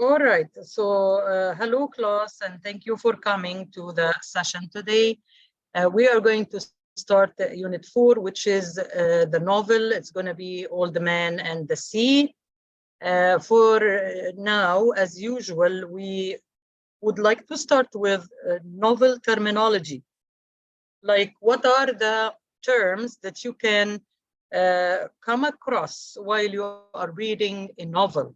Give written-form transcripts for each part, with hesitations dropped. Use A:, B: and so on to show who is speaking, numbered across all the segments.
A: All right. So hello, class, and thank you for coming to the session today. We are going to start Unit 4, which is the novel. It's going to be Old Man and the Sea. For now, as usual, we would like to start with novel terminology. Like, what are the terms that you can come across while you are reading a novel?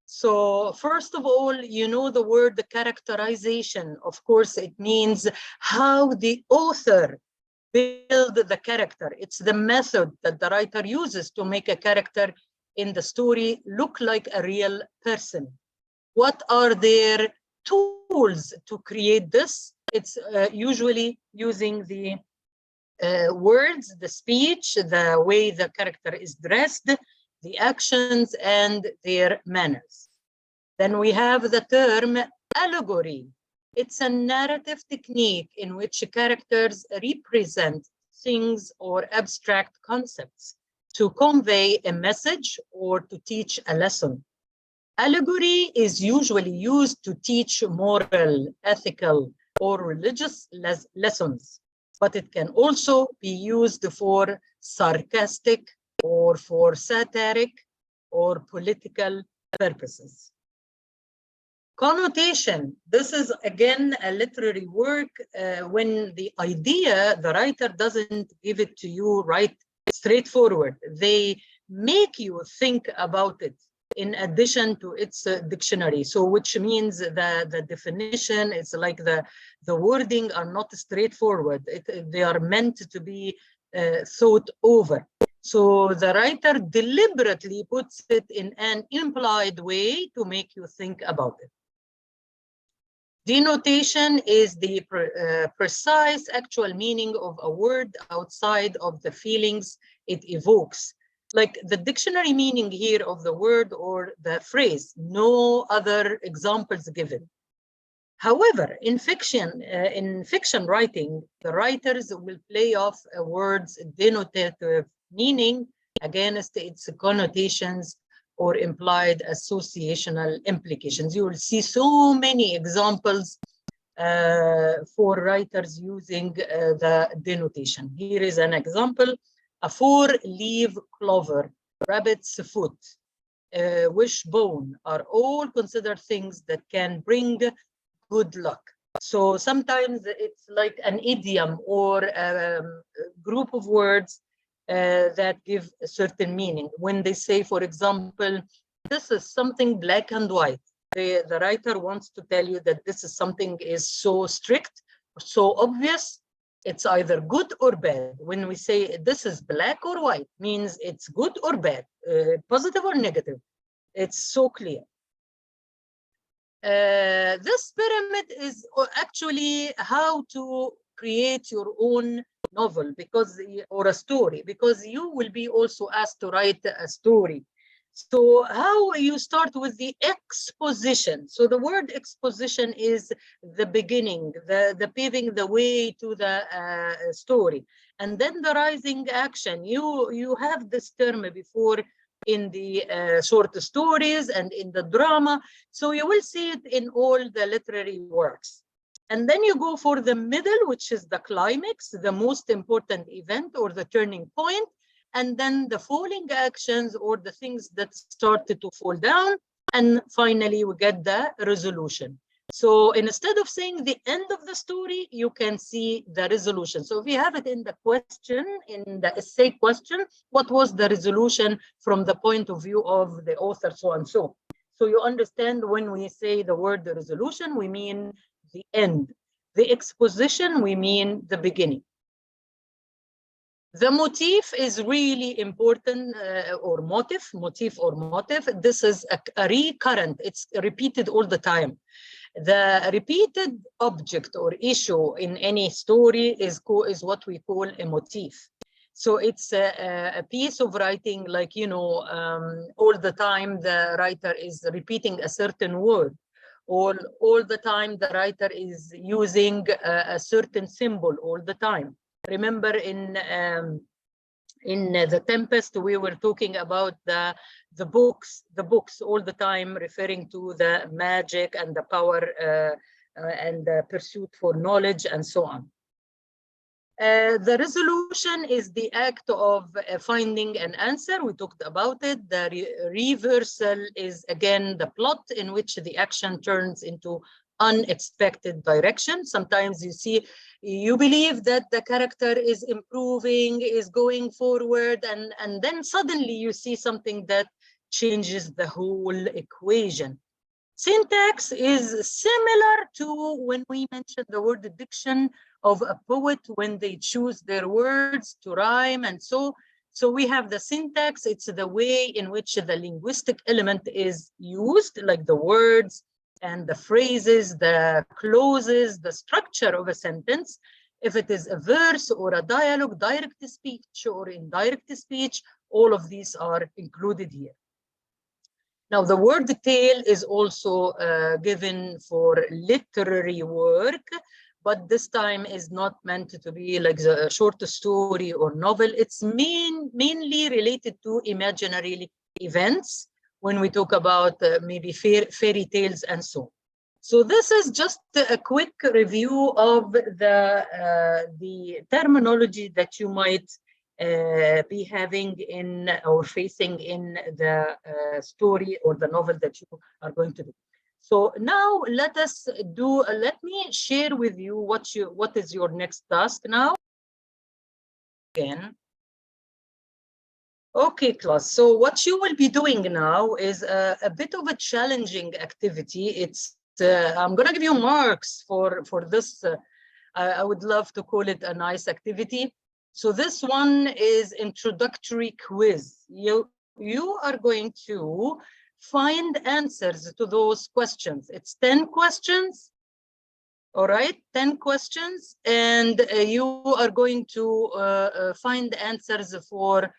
A: So first of all, you know the word the characterization. Of course, it means how the author build the character. It's the method that the writer uses to make a character in the story look like a real person. What are their tools to create this? It's usually using the words, the speech, the way the character is dressed, the actions, and their manners. Then we have the term allegory. It's a narrative technique in which characters represent things or abstract concepts to convey a message or to teach a lesson. Allegory is usually used to teach moral, ethical, or religious lessons, but it can also be used for sarcastic or for satiric or political purposes. Connotation. This is again a literary work when the idea, the writer doesn't give it to you right straightforward. They make you think about it in addition to its dictionary. So which means the definition is like the wording are not straightforward. They are meant to be thought over. So the writer deliberately puts it in an implied way to make you think about it. Denotation is the precise actual meaning of a word outside of the feelings it evokes. Like the dictionary meaning here of the word or the phrase, no other examples given. However, in fiction writing, the writers will play off a word's denotative meaning against its connotations or implied associational implications. You will see so many examples for writers using the denotation. Here is an example: a four-leaf clover, rabbit's foot, wishbone are all considered things that can bring good luck. So sometimes it's like an idiom or a group of words that give a certain meaning. When they say, for example, this is something black and white, the writer wants to tell you that this is something is so strict, so obvious, it's either good or bad. When we say this is black or white, means it's good or bad, positive or negative. It's so clear. This pyramid is actually how to create your own novel or a story, because you will be also asked to write a story. So how you start with the exposition. So the word exposition is the beginning, the paving the way to the story. And then the rising action. You have this term before in the short stories and in the drama. So you will see it in all the literary works. And then you go for the middle, which is the climax, the most important event or the turning point. And then the falling actions or the things that started to fall down. And finally, we get the resolution. So instead of saying the end of the story, you can see the resolution. So if you have it in the question, in the essay question, what was the resolution from the point of view of the author, so and so. So you understand when we say the word the resolution, we mean the end. The exposition, we mean the beginning. The motif is really important, or motif. This is a recurrent, it's repeated all the time. The repeated object or issue in any story is what we call a motif. So it's a piece of writing, like, all the time the writer is repeating a certain word. All the time the writer is using a certain symbol all the time. Remember in In The Tempest, we were talking about the books all the time, referring to the magic and the power and the pursuit for knowledge and so on. The resolution is the act of finding an answer. We talked about it. The reversal is, again, the plot in which the action turns into unexpected direction. Sometimes you believe that the character is improving, is going forward, and then suddenly you see something that changes the whole equation. Syntax is similar to when we mentioned the word diction of a poet when they choose their words to rhyme, and so we have the syntax. It's the way in which the linguistic element is used, like the words and the phrases, the clauses, the structure of a sentence. If it is a verse or a dialogue, direct speech or indirect speech, all of these are included here. Now, the word tale is also given for literary work, but this time is not meant to be like a short story or novel. It's mainly related to imaginary events when we talk about maybe fairy tales and so on. So this is just a quick review of the terminology that you might be having in or facing in the story or the novel that you are going to do. So now let me share with you what is your next task now. Again. Okay, class. So what you will be doing now is a bit of a challenging activity. It's I'm going to give you marks for this. I would love to call it a nice activity. So this one is introductory quiz. You are going to find answers to those questions. It's 10 questions. All right, 10 questions, and you are going to find answers for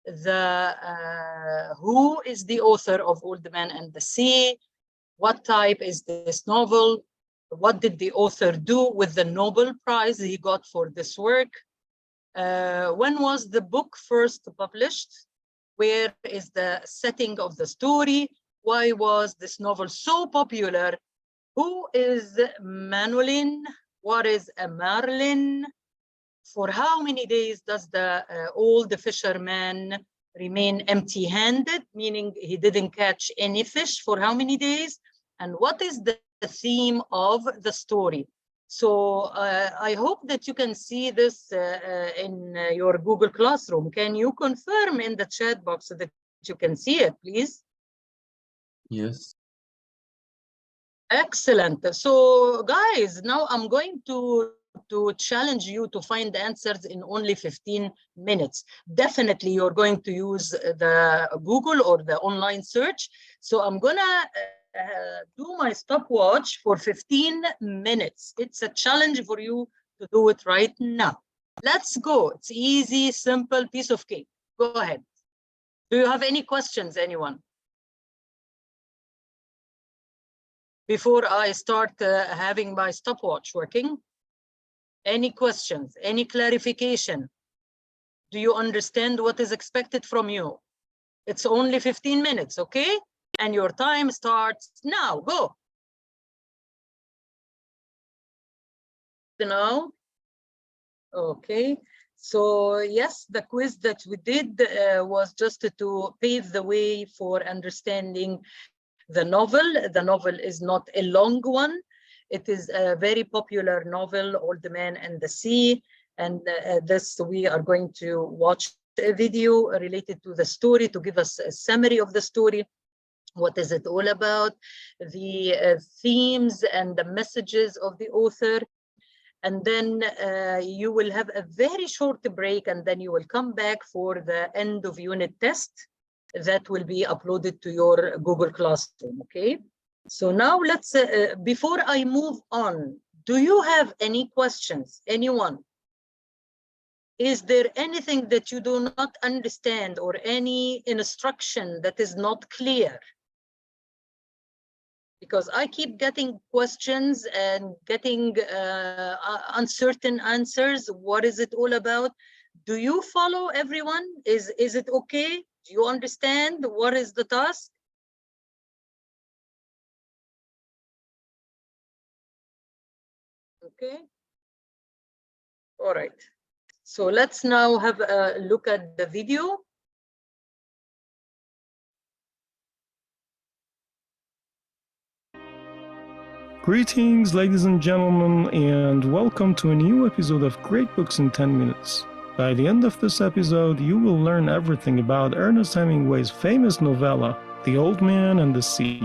A: the who is the author of Old Man and the Sea, what type is this novel, what did the author do with the Nobel Prize he got for this work, when was the book first published, where is the setting of the story, why was this novel so popular, who is Manolin, what is a Marlin, for how many days does the old fisherman remain empty-handed, meaning he didn't catch any fish for how many days, and what is the theme of the story. So I hope that you can see this in your Google Classroom. Can you confirm in the chat box so that you can see it, please?
B: Yes.
A: Excellent. So guys, now I'm going to challenge you to find answers in only 15 minutes. Definitely you're going to use the Google or the online search. So I'm gonna do my stopwatch for 15 minutes. It's a challenge for you to do it right now. Let's go. It's easy, simple, piece of cake. Go ahead. Do you have any questions, anyone? Before I start having my stopwatch working? Any questions? Any clarification? Do you understand what is expected from you? It's only 15 minutes, okay? And your time starts now. Go. Now. Okay. So yes, the quiz that we did was just to pave the way for understanding the novel. The novel is not a long one. It is a very popular novel, Old Man and the Sea. And this, we are going to watch a video related to the story to give us a summary of the story. What is it all about? The themes and the messages of the author. And then you will have a very short break, and then you will come back for the end of unit test that will be uploaded to your Google Classroom, okay? So now let's, before I move on, do you have any questions, anyone? Is there anything that you do not understand or any instruction that is not clear? Because I keep getting questions and getting uncertain answers. What is it all about? Do you follow everyone? Is it okay? Do you understand what is the task? Okay. All right. So let's now have a look at the video.
C: Greetings, ladies and gentlemen, and welcome to a new episode of Great Books in 10 Minutes. By the end of this episode, you will learn everything about Ernest Hemingway's famous novella, The Old Man and the Sea.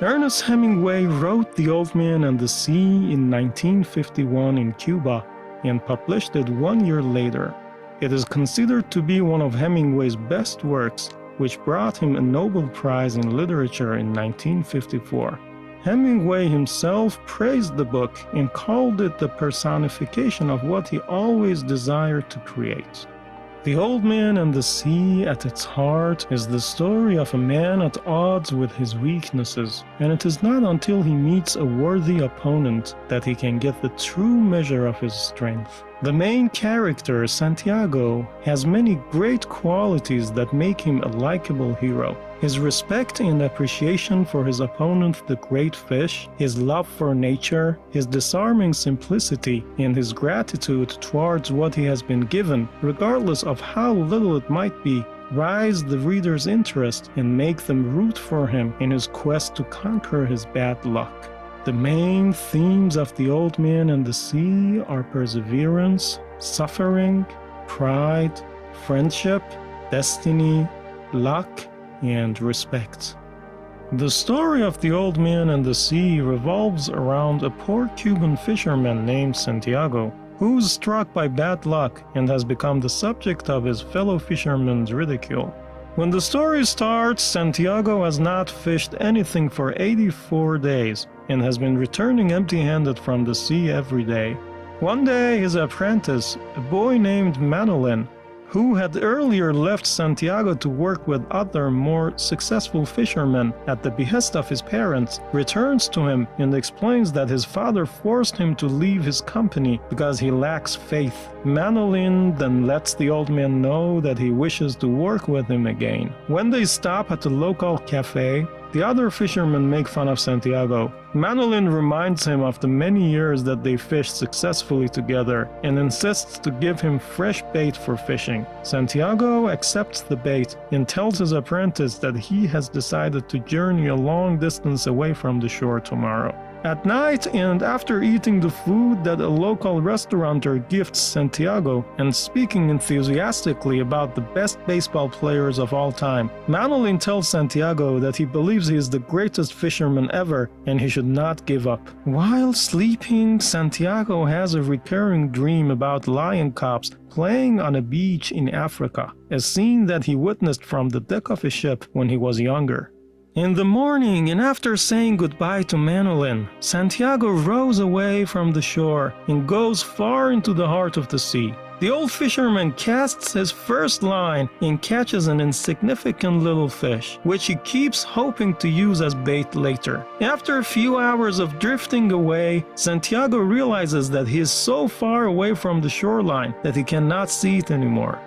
C: Ernest Hemingway wrote The Old Man and the Sea in 1951 in Cuba and published it 1 year later. It is considered to be one of Hemingway's best works, which brought him a Nobel Prize in Literature in 1954. Hemingway himself praised the book and called it the personification of what he always desired to create. The Old Man and the Sea, at its heart, is the story of a man at odds with his weaknesses, and it is not until he meets a worthy opponent that he can get the true measure of his strength. The main character, Santiago, has many great qualities that make him a likable hero. His respect and appreciation for his opponent, the great fish, his love for nature, his disarming simplicity, and his gratitude towards what he has been given, regardless of how little it might be, rise the reader's interest and make them root for him in his quest to conquer his bad luck. The main themes of The Old Man and the Sea are perseverance, suffering, pride, friendship, destiny, luck, and respect. The story of The Old Man and the Sea revolves around a poor Cuban fisherman named Santiago, who is struck by bad luck and has become the subject of his fellow fishermen's ridicule. When the story starts, Santiago has not fished anything for 84 days and has been returning empty-handed from the sea every day. One day, his apprentice, a boy named Manolin, who had earlier left Santiago to work with other more successful fishermen at the behest of his parents, returns to him and explains that his father forced him to leave his company because he lacks faith. Manolin then lets the old man know that he wishes to work with him again. When they stop at the local cafe, the other fishermen make fun of Santiago. Manolin reminds him of the many years that they fished successfully together and insists to give him fresh bait for fishing. Santiago accepts the bait and tells his apprentice that he has decided to journey a long distance away from the shore tomorrow. At night, and after eating the food that a local restaurateur gifts Santiago and speaking enthusiastically about the best baseball players of all time, Manolin tells Santiago that he believes he is the greatest fisherman ever and he should not give up. While sleeping, Santiago has a recurring dream about lion cubs playing on a beach in Africa, a scene that he witnessed from the deck of a ship when he was younger. In the morning, and after saying goodbye to Manolin, Santiago rows away from the shore and goes far into the heart of the sea. The old fisherman casts his first line and catches an insignificant little fish, which he keeps hoping to use as bait later. After a few hours of drifting away, Santiago realizes that he is so far away from the shoreline that he cannot see it anymore.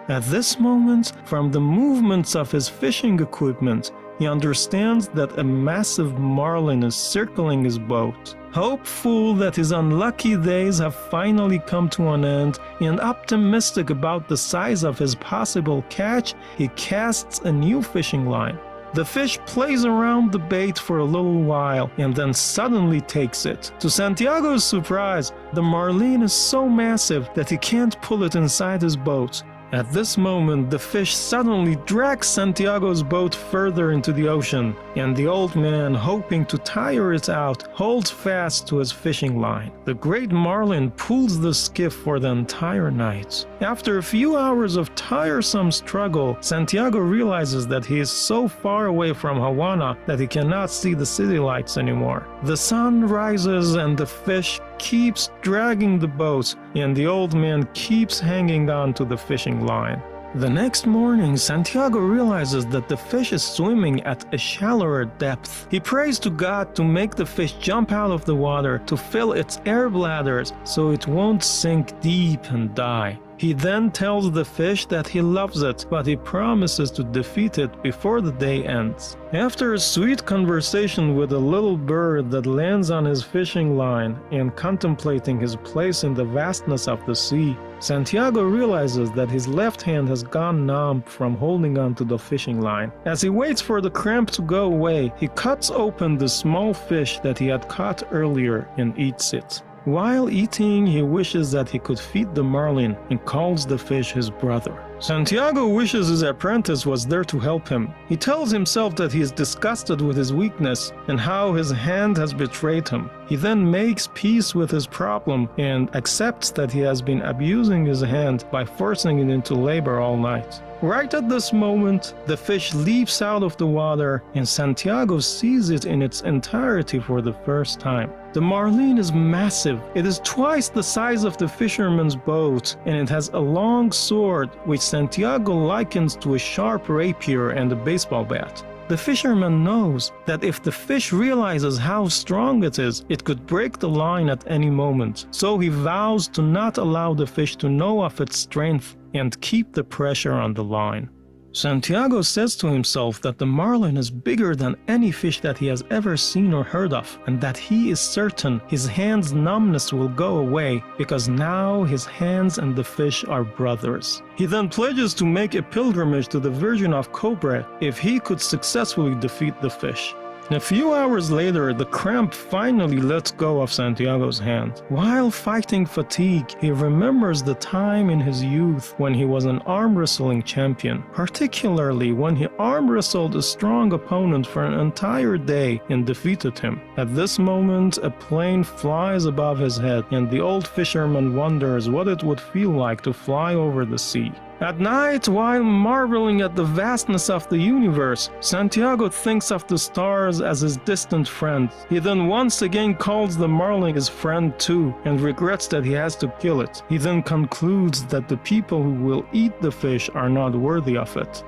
C: At this moment, from the movements of his fishing equipment, he understands that a massive marlin is circling his boat. Hopeful that his unlucky days have finally come to an end, and optimistic about the size of his possible catch, he casts a new fishing line. The fish plays around the bait for a little while and then suddenly takes it. To Santiago's surprise, the marlin is so massive that he can't pull it inside his boat. At this moment, the fish suddenly drags Santiago's boat further into the ocean, and the old man, hoping to tire it out, holds fast to his fishing line. The great marlin pulls the skiff for the entire night. After a few hours of tiresome struggle, Santiago realizes that he is so far away from Havana that he cannot see the city lights anymore. The sun rises and the fish keeps dragging the boat, and the old man keeps hanging on to the fishing line. The next morning, Santiago realizes that the fish is swimming at a shallower depth. He prays to God to make the fish jump out of the water to fill its air bladders so it won't sink deep and die. He then tells the fish that he loves it, but he promises to defeat it before the day ends. After a sweet conversation with a little bird that lands on his fishing line and contemplating his place in the vastness of the sea, Santiago realizes that his left hand has gone numb from holding onto the fishing line. As he waits for the cramp to go away, he cuts open the small fish that he had caught earlier and eats it. While eating, he wishes that he could feed the marlin and calls the fish his brother. Santiago wishes his apprentice was there to help him. He tells himself that he is disgusted with his weakness and how his hand has betrayed him. He then makes peace with his problem and accepts that he has been abusing his hand by forcing it into labor all night. Right at this moment, the fish leaps out of the water and Santiago sees it in its entirety for the first time. The marlin is massive. It is twice the size of the fisherman's boat, and it has a long sword which Santiago likens to a sharp rapier and a baseball bat. The fisherman knows that if the fish realizes how strong it is, it could break the line at any moment. So he vows to not allow the fish to know of its strength and keep the pressure on the line. Santiago says to himself that the marlin is bigger than any fish that he has ever seen or heard of, and that he is certain his hand's numbness will go away because now his hands and the fish are brothers. He then pledges to make a pilgrimage to the Virgin of Cobre if he could successfully defeat the fish. A few hours later, the cramp finally lets go of Santiago's hand. While fighting fatigue, he remembers the time in his youth when he was an arm wrestling champion, particularly when he arm wrestled a strong opponent for an entire day and defeated him. At this moment, a plane flies above his head, and the old fisherman wonders what it would feel like to fly over the sea. At night, while marveling at the vastness of the universe, Santiago thinks of the stars as his distant friends. He then once again calls the marlin his friend too, and regrets that he has to kill it. He then concludes that the people who will eat the fish are not worthy of it.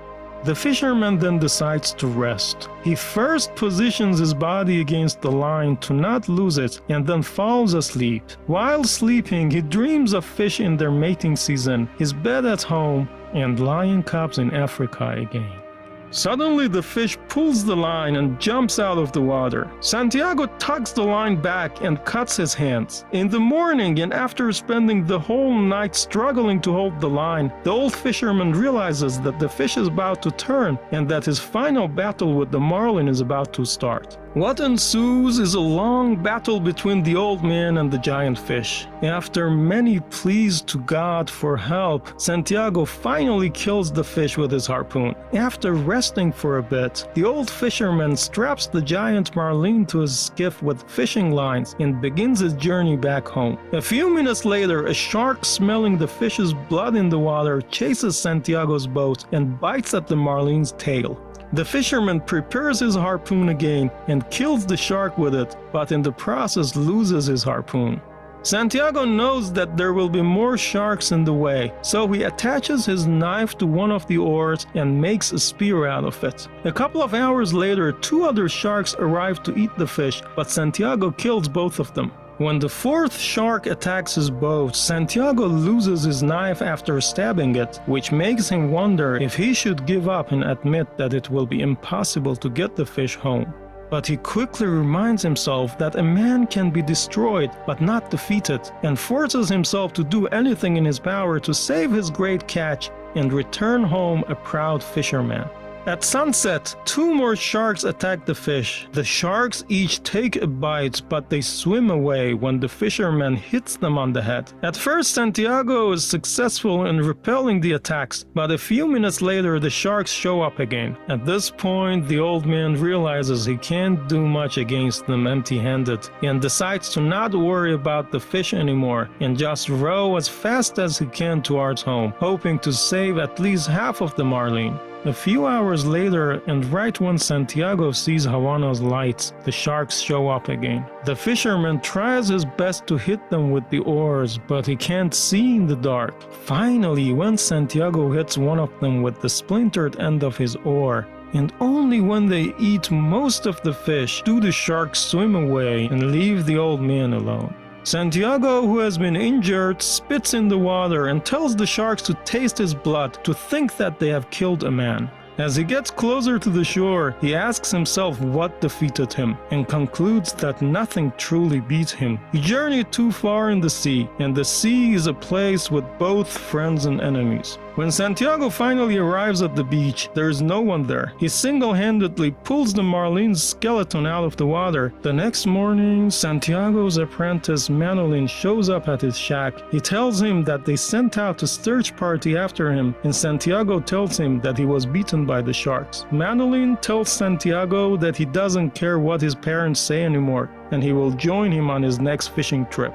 C: The fisherman then decides to rest. He first positions his body against the line to not lose it and then falls asleep. While sleeping, he dreams of fish in their mating season, his bed at home, and lion cubs in Africa again. Suddenly, the fish pulls the line and jumps out of the water. Santiago tugs the line back and cuts his hands. In the morning, and after spending the whole night struggling to hold the line, the old fisherman realizes that the fish is about to turn and that his final battle with the marlin is about to start. What ensues is a long battle between the old man and the giant fish. After many pleas to God for help, Santiago finally kills the fish with his harpoon. After resting for a bit, the old fisherman straps the giant marlin to his skiff with fishing lines and begins his journey back home. A few minutes later, a shark smelling the fish's blood in the water chases Santiago's boat and bites at the marlin's tail. The fisherman prepares his harpoon again and kills the shark with it, but in the process loses his harpoon. Santiago knows that there will be more sharks in the way, so he attaches his knife to one of the oars and makes a spear out of it. A couple of hours later, two other sharks arrive to eat the fish, but Santiago kills both of them. When the fourth shark attacks his boat, Santiago loses his knife after stabbing it, which makes him wonder if he should give up and admit that it will be impossible to get the fish home. But he quickly reminds himself that a man can be destroyed but not defeated, and forces himself to do anything in his power to save his great catch and return home a proud fisherman. At sunset, two more sharks attack the fish. The sharks each take a bite, but they swim away when the fisherman hits them on the head. At first, Santiago is successful in repelling the attacks, but a few minutes later the sharks show up again. At this point, the old man realizes he can't do much against them empty-handed, and decides to not worry about the fish anymore and just row as fast as he can towards home, hoping to save at least half of the marlin. A few hours later, and right when Santiago sees Havana's lights, the sharks show up again. The fisherman tries his best to hit them with the oars, but he can't see in the dark. Finally, when Santiago hits one of them with the splintered end of his oar, and only when they eat most of the fish do the sharks swim away and leave the old man alone. Santiago, who has been injured, spits in the water and tells the sharks to taste his blood to think that they have killed a man. As he gets closer to the shore, he asks himself what defeated him and concludes that nothing truly beat him. He journeyed too far in the sea, and the sea is a place with both friends and enemies. When Santiago finally arrives at the beach, there is no one there. He single-handedly pulls the marline's skeleton out of the water. The next morning, Santiago's apprentice Manolin shows up at his shack. He tells him that they sent out a search party after him, and Santiago tells him that he was beaten by the sharks. Manolin tells Santiago that he doesn't care what his parents say anymore, and he will join him on his next fishing trip.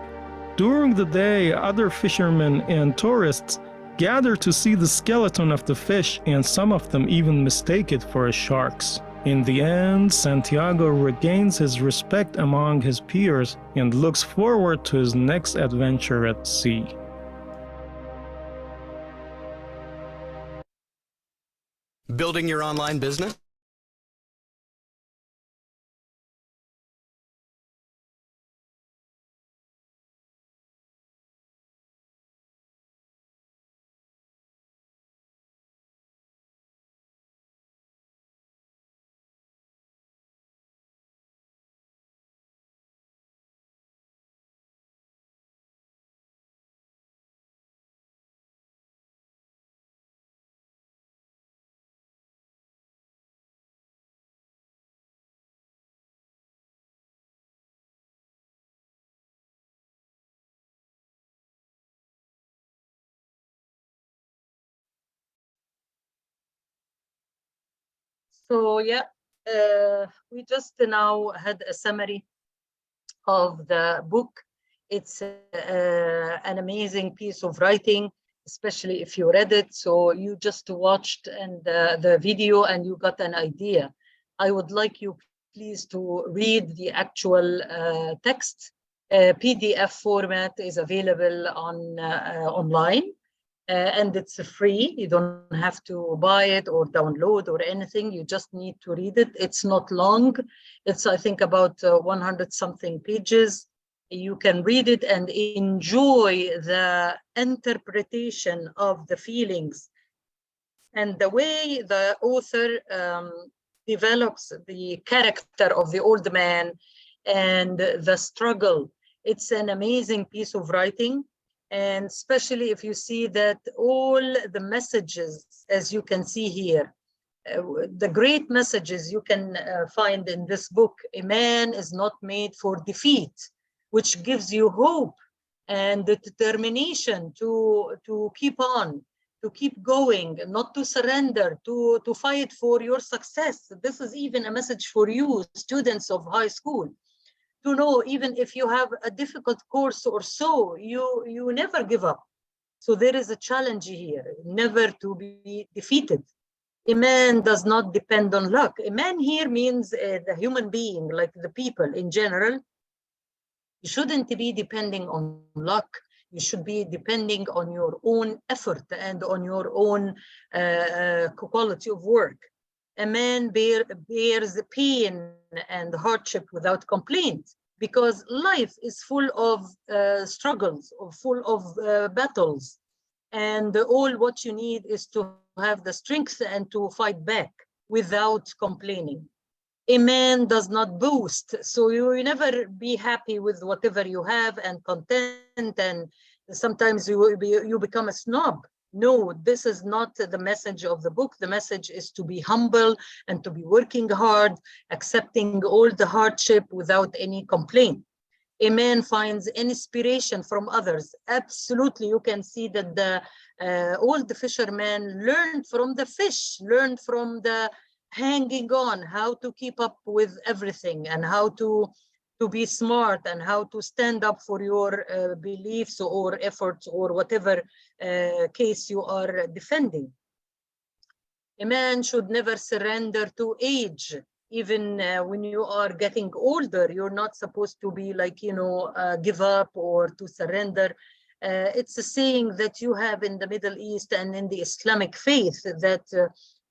C: During the day, other fishermen and tourists gather to see the skeleton of the fish, and some of them even mistake it for a shark's. In the end, Santiago regains his respect among his peers and looks forward to his next adventure at sea.
D: Building your online business?
A: So yeah, we just now had a summary of the book. It's an amazing piece of writing, especially if you read it. So you just watched and the video and you got an idea. I would like you please to read the actual text. PDF format is available on online. And it's free. You don't have to buy it or download or anything. You just need to read it. It's not long. It's, I think, about 100 something pages. You can read it and enjoy the interpretation of the feelings and the way the author develops the character of the old man and the struggle. It's an amazing piece of writing. And especially if you see that all the messages, as you can see here, the great messages you can find in this book. A man is not made for defeat, which gives you hope and the determination to keep on, to keep going, not to surrender, to fight for your success. This is even a message for you, students of high school. To know, even if you have a difficult course or so, you never give up. So there is a challenge here, never to be defeated. A man does not depend on luck. A man here means the human being, like the people in general. You shouldn't be depending on luck. You should be depending on your own effort and on your own quality of work. A man bears pain and hardship without complaint, because life is full of struggles, or full of battles. And all what you need is to have the strength and to fight back without complaining. A man does not boast, so you never be happy with whatever you have and content, and sometimes you become a snob. No, this is not the message of the book. The message is to be humble and to be working hard, accepting all the hardship without any complaint. A man finds inspiration from others. Absolutely, you can see that all the fishermen learned from the fish, learned from the hanging on, how to keep up with everything and how to be smart and how to stand up for your beliefs or efforts or whatever case you are defending. A man should never surrender to age. Even when you are getting older, you're not supposed to be like, give up or to surrender. It's a saying that you have in the Middle East and in the Islamic faith that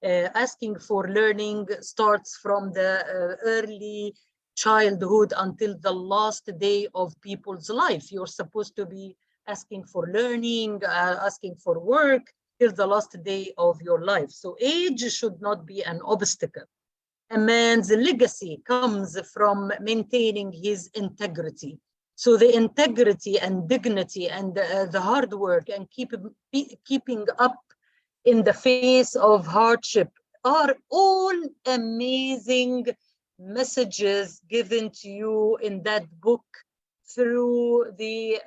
A: asking for learning starts from the early childhood until the last day of people's life. You're supposed to be asking for learning, asking for work till the last day of your life. So age should not be an obstacle. A man's legacy comes from maintaining his integrity. So the integrity and dignity and the hard work and keeping up in the face of hardship are all amazing messages given to you in that book through the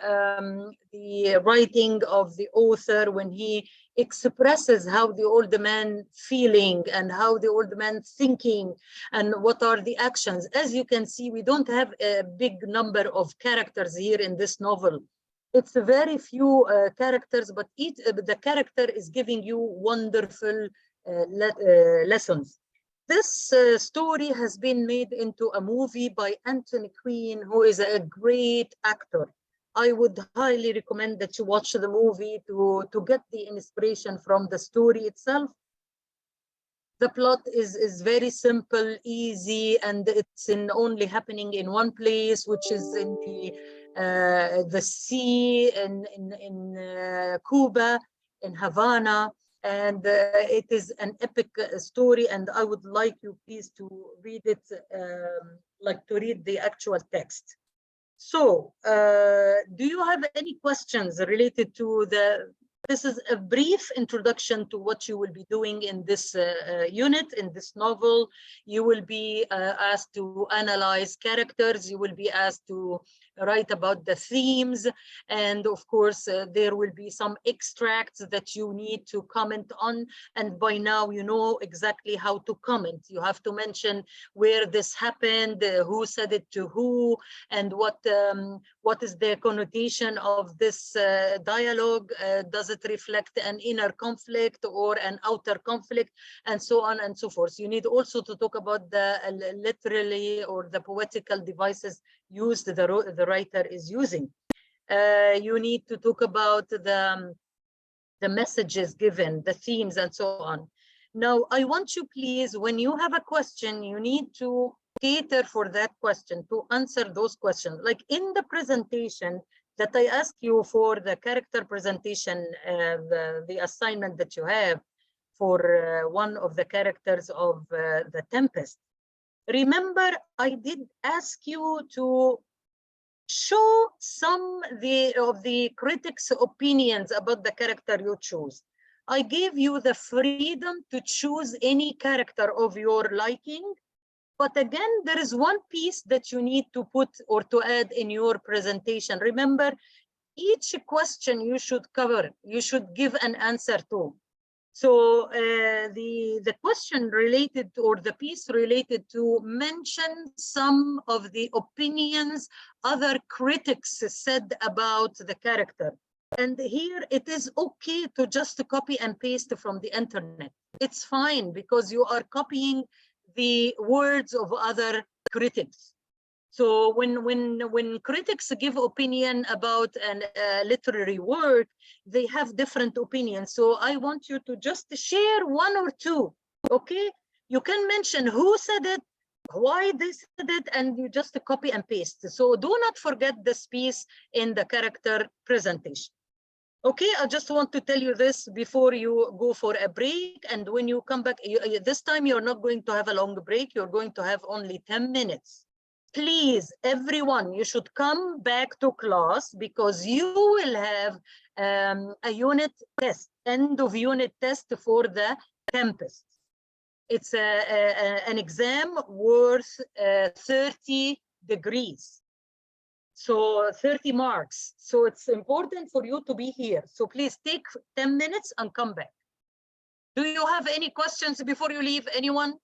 A: writing of the author, when he expresses how the old man feeling and how the old man thinking and what are the actions. As you can see, we don't have a big number of characters here in this novel. It's a very few characters, but the character is giving you wonderful lessons. This story has been made into a movie by Anthony Quinn, who is a great actor. I would highly recommend that you watch the movie to get the inspiration from the story itself. The plot is very simple, easy, and it's only happening in one place, which is in the sea in Cuba, in Havana. And it is an epic story, and I would like you please to read it, like to read the actual text. So do you have any questions related to this is a brief introduction to what you will be doing in this unit, in this novel. You will be asked to analyze characters. You will be asked to write about the themes. And of course, there will be some extracts that you need to comment on. And by now, you know exactly how to comment. You have to mention where this happened, who said it to who, and what is the connotation of this dialogue. Does it reflect an inner conflict or an outer conflict, and so on and so forth. You need also to talk about the literary or the poetical devices used the writer is using. You need to talk about the messages given, the themes, and so on. Now, I want you, please, when you have a question, you need to cater for that question, to answer those questions. Like in the presentation that I ask you for the character presentation, the assignment that you have for one of the characters of The Tempest. Remember, I did ask you to show some of the critics' opinions about the character you choose. I gave you the freedom to choose any character of your liking. But again, there is one piece that you need to put or to add in your presentation. Remember, each question you should cover, you should give an answer to. So the question related to, or the piece related to, mention some of the opinions other critics said about the character. And here it is okay to just copy and paste from the internet. It's fine because you are copying the words of other critics. So when critics give opinion about a literary work, they have different opinions. So I want you to just share one or two, okay? You can mention who said it, why they said it, and you just copy and paste. So do not forget this piece in the character presentation. Okay, I just want to tell you this before you go for a break. And when you come back, this time you're not going to have a long break. You're going to have only 10 minutes. Please, everyone, you should come back to class because you will have a unit test, end of unit test for The Tempest. It's an exam worth 30 degrees. So 30 marks. So it's important for you to be here. So please take 10 minutes and come back. Do you have any questions before you leave, anyone?